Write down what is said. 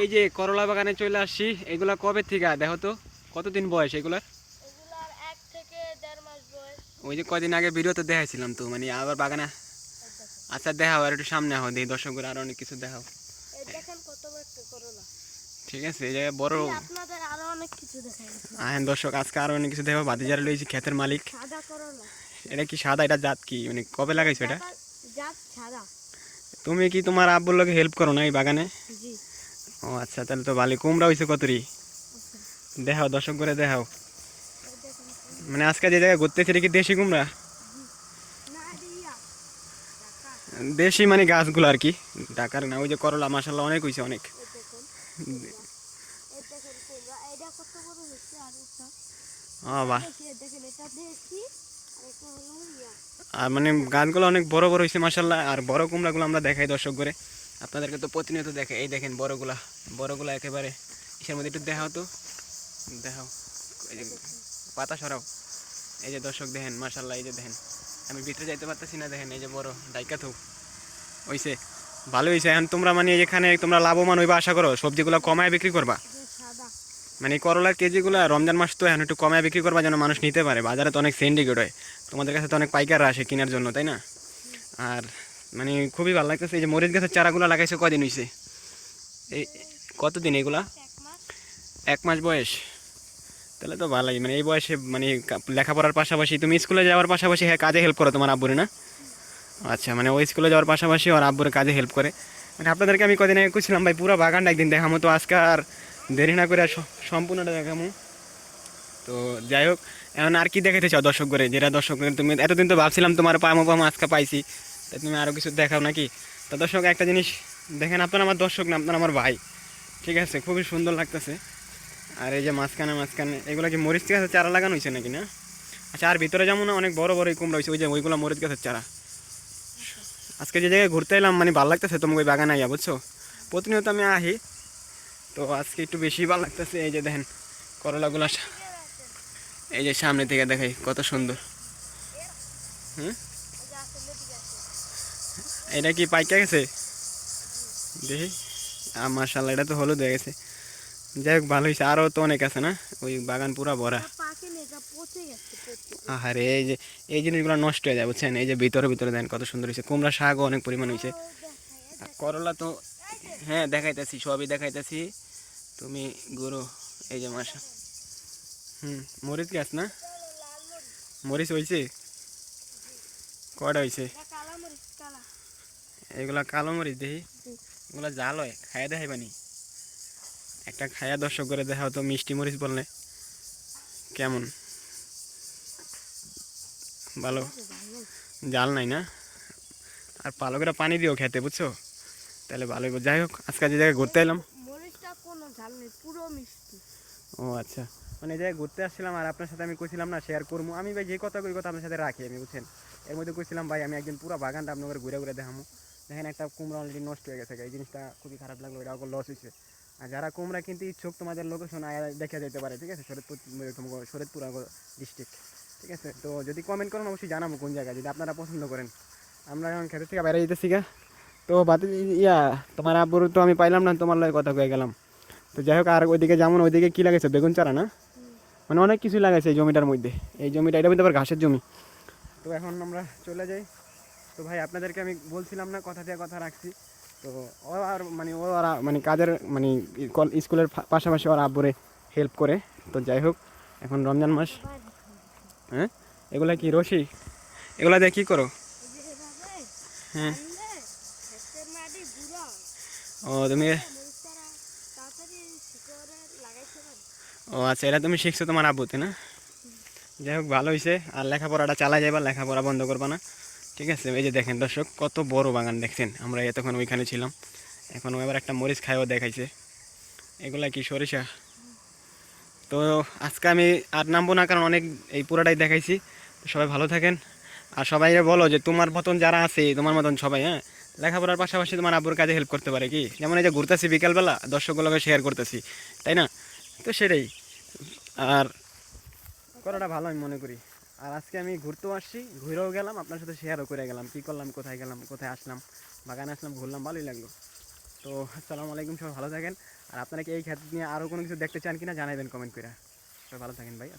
এই যে করলা বাগানে চলে আসছি, এগুলা কবে থেকে দেখো তো কতদিন বয়স এগুলার? এগুলার 1 থেকে 1.5 মাস বয়স। ওই যে কদিন আগে ভিডিওতে দেখাইছিলাম তো, মানে আবার বাগানে। এই দেখেন, আচ্ছা দেখাও, আর একটু সামনে হও, দেখি দর্শকরা আরো অনেক কিছু দেখাও। এই দেখেন কত বড় একটা করলা। ঠিক আছে, এই জায়গায় বড়। আপনাদের আরো অনেক কিছু দেখাইছি। হ্যাঁ দর্শক, আজকে আরো অনেক কিছু দেখাবো। ভাতিজারা লইছি, ক্ষেতের মালিক। সাদা করলা। এটা কি সাদা? এটা জাত কি, মানে কবে লাগাইছো এটা? জাত সাদা। তুমি কি তোমার আব্বুর লোকে হেল্প করো না এই বাগানে? জি। ও আচ্ছা, তাহলে তো ভালো। কুমড়া হয়েছে কতরি? আচ্ছা, দেখাও দর্শক করে দেখাও। এই দেখেন কুমড়া। মানে আজকে যে জায়গায় ঘুরতেছি এটা কি দেশি কুমড়া? জি। না দিয়া ঢাকা। দেশি মানে গাছগুলো আর কি, ঢাকার না। ওই যে করলা মাসাল্লাহ অনেক হয়েছে, অনেক। এই দেখেন কুমড়া। এই দেখেন কুমড়া। এটা কত বড় হচ্ছে আর এটা। ও বাহ। এই দেখেন এটা দেশি আর এটা হলো ইয়া। আর মানে গাছগুলো অনেক বড় বড় হয়েছে মাসাল্লাহ। আর বড় কুমড়াগুলো আমরা দেখাই দর্শক করে, আপনাদেরকে তো প্রতিনিয়ত দেখাই। এই দেখেন বড়গুলা, বড়গুলা একেবারে ইসের মধ্যে। একটু দেখাও তো, দেখাও। এই যে পাতা সরাও। এই যে দর্শক দেখেন মাসাল্লাহ, এই যে দেখেন, আমি ভিতরে যাইতে পারতেছি না। দেখেন এই যে বড় ডাইকা তো হইছে, ভালো হয়েছে। এখন তোমরা মানে যেখানে তোমরা লাভবান হইবা আশা করো, সবজিগুলো কমায় বিক্রি করবা। এটা সাদা। মানে করলার কেজিগুলো রমজান মাস তো এখন একটু কমায় বিক্রি করবা, যেন মানুষ নিতে পারে। বাজারে তো অনেক সিন্ডিকেট হয়, তোমাদের কাছে তো অনেক পাইকাররা আসে কেনার জন্য, তাই না? আর মানে খুবই ভালো লাগতেছে। এই যে মরিচ গাছের চারাগুলো লাগাইছে কদিন হয়েছে? এই কতদিন এগুলা? 1 মাস। 1 মাস বয়স? তাহলে তো ভালোই। মানে এই বয়সে মানে লেখাপড়ার পাশাপাশি তুমি স্কুলে যাওয়ার পাশাপাশি হ্যাঁ কাজে হেল্প করো তোমার আব্বুরে না? আচ্ছা, মানে ওই স্কুলে যাওয়ার পাশাপাশি ওর আব্বুরে কাজে হেল্প করে। মানে আপনাদেরকে আমি কদিন আগে কইছিলাম ভাই পুরো বাগানটা একদিন দেখামো, তো আজকে আর দেরি না করে সম্পূর্ণটা দেখামো। তো যাই হোক, এখন আর কি দেখাতে চাও দর্শক করে, যেটা দর্শক তুমি এতদিন তো ভাবছিলাম তোমার পামো পামো, আজকে পাইছি, তাই তুমি আরও কিছু দেখাও নাকি? তো দর্শক একটা জিনিস দেখেন, আপনার আমার দর্শক না, আপনার আমার ভাই। ঠিক আছে, খুবই সুন্দর লাগতেছে। আর এই যে মাঝখানে মাঝখানে এগুলো কি মরিচ গাছের চারা লাগানো হয়েছে নাকি না? আচ্ছা, আর ভিতরে যেমন না অনেক বড় বড় কুমড়া হয়েছে, ওই যে ওইগুলো মরিচ গাছের চারা। আজকে যে জায়গায় ঘুরতে এলাম মানে ভালো লাগতেছে, তোমাকে ওই বাগানে আইয়া বুঝছো। প্রতিনিয়ত আমি আহি, তো আজকে একটু বেশি ভালো লাগতেছে। এই যে দেখেন করলাগুলো, এই যে সামনে থেকে দেখাই কত সুন্দর। হুম, এটা কি পাইকা গেছে দেখি? মাশাআল্লাহ, এটা তো হলুদ হয়ে গেছে। যাই হোক, ভালো হয়েছে। আরও তো অনেক আছে না, ওই বাগান পুরা ভরা। আহারে, এই যে এই জিনিসগুলো নষ্ট হয়ে যায় বুঝছেন। এই যে ভিতরে ভিতরে দেন কত সুন্দর হয়েছে। কুমড়া শাকও অনেক পরিমাণ হয়েছে। আর করলা তো হ্যাঁ দেখাইতেছি, সবই দেখাইতেছি। তুমি গুরু, এই যে মাসা। মরিচ গাছ না? মরিচ হয়েছে কয়টা হয়েছে? এগুলা কালো মরিচ দেখি, এগুলা জাল হয়, খাইয়া দেখাই পানি। একটা খাইয়া দর্শক করে দেখাও তো, মিষ্টি মরিচ বললে কেমন? ভালো জাল নাই না? আর ভালো করে পানি দিও খেতে বুঝছো, তাহলে ভালো হইব। যাই হোক, আজকে যে জায়গায় ঘুরতে এলাম। মরিচটা কোনো ঝাল নেই, পুরো মিষ্টি। ও আচ্ছা, মানে এই জায়গায় ঘুরতে আসছিলাম, আর আপনার সাথে আমি কইছিলাম না শেয়ার করবো। আমি ভাই যে কথা কই কথা আপনার সাথে রাখি আমি বুঝছেন। এর মধ্যে কইছিলাম ভাই আমি একদিন পুরো বাগানটা আপনার ঘুরে ঘুরে দেখামো। দেখেন একটা কুমড়া অলরেডি নষ্ট হয়ে গেছে, এই জিনিসটা খুবই খারাপ লাগলো, এটা লস হয়েছে। আর যারা কুমড়া কিনতে ইচ্ছুক, তোমাদের লোকেশন দেখা যেতে পারে, ঠিক আছে? শরীরপুর ডিস্ট্রিক্ট, ঠিক আছে? তো যদি কমেন্ট করেন অবশ্যই জানাবো কোন জায়গায়, যদি আপনারা পছন্দ করেন। আমরা এখন খেতের থেকে বাইরে যেতেছি গা। তো বাতি তোমার আব্বুর তো আমি পাইলাম না, তোমার লাগে কথা কয়ে গেলাম। তো যাই হোক, আর ওইদিকে যেমন ওইদিকে কী লাগাইছে? বেগুন চারা না? মানে অনেক কিছু লাগাইছে এই জমিটার মধ্যে। এই জমিটা, এটা মধ্যে আবার ঘাসের জমি। তো এখন আমরা চলে যাই। তো ভাই আপনাদেরকে আমি বলছিলাম না, কথা দিয়ে কথা রাখছি। তো ও আর মানে ও আর মানে কাজের মানে স্কুলের পাশাপাশি ওর আব্বুরে হেল্প করে। তো যাই হোক, এখন রমজান মাস। হ্যাঁ, এগুলা কি রশি? এগুলা দিয়ে কী করো? হ্যাঁ। ও তুমি, ও আচ্ছা, এটা তুমি শিখছো তোমার আব্বুতে না? যাই হোক, ভালো হয়েছে। আর লেখাপড়াটা চালা যাবা, লেখাপড়া বন্ধ করবা না, ঠিক আছে? এই যে দেখেন দর্শক, কত বড় বাগান দেখছেন। আমরা এতক্ষণ ওইখানে ছিলাম, এখন এবার একটা মরিচ খাইও দেখাইছে। এগুলা কি সরিষা? তো আজকে আমি আর নামবো না, কারণ অনেক এই পুরাটাই দেখাইছি। তো সবাই ভালো থাকেন। আর সবাই বলো যে তোমার মতন যারা আছে, তোমার মতন সবাই, হ্যাঁ, লেখাপড়ার পাশাপাশি তোমার আব্বুর কাজে হেল্প করতে পারে কি? যেমন এই যে ঘুরতেছি বিকালবেলা, দর্শকগুলোকে শেয়ার করতেছি, তাই না? তো সেটাই। আর করাটা ভালো আমি মনে করি। আর আজকে আমি ঘুরতেও আসছি, ঘুরেও গেলাম, আপনার সাথে শেয়ারও করে গেলাম কী করলাম, কোথায় গেলাম, কোথায় আসলাম, বাগানে আসলাম, ঘুরলাম, ভালোই লাগলো। তো আসসালামু আলাইকুম, সবাই ভালো থাকেন। আর আপনারা কি এই ক্ষেত নিয়ে আরও কোনো কিছু দেখতে চান কিনা জানাবেন কমেন্ট করে। সবাই ভালো থাকেন ভাই।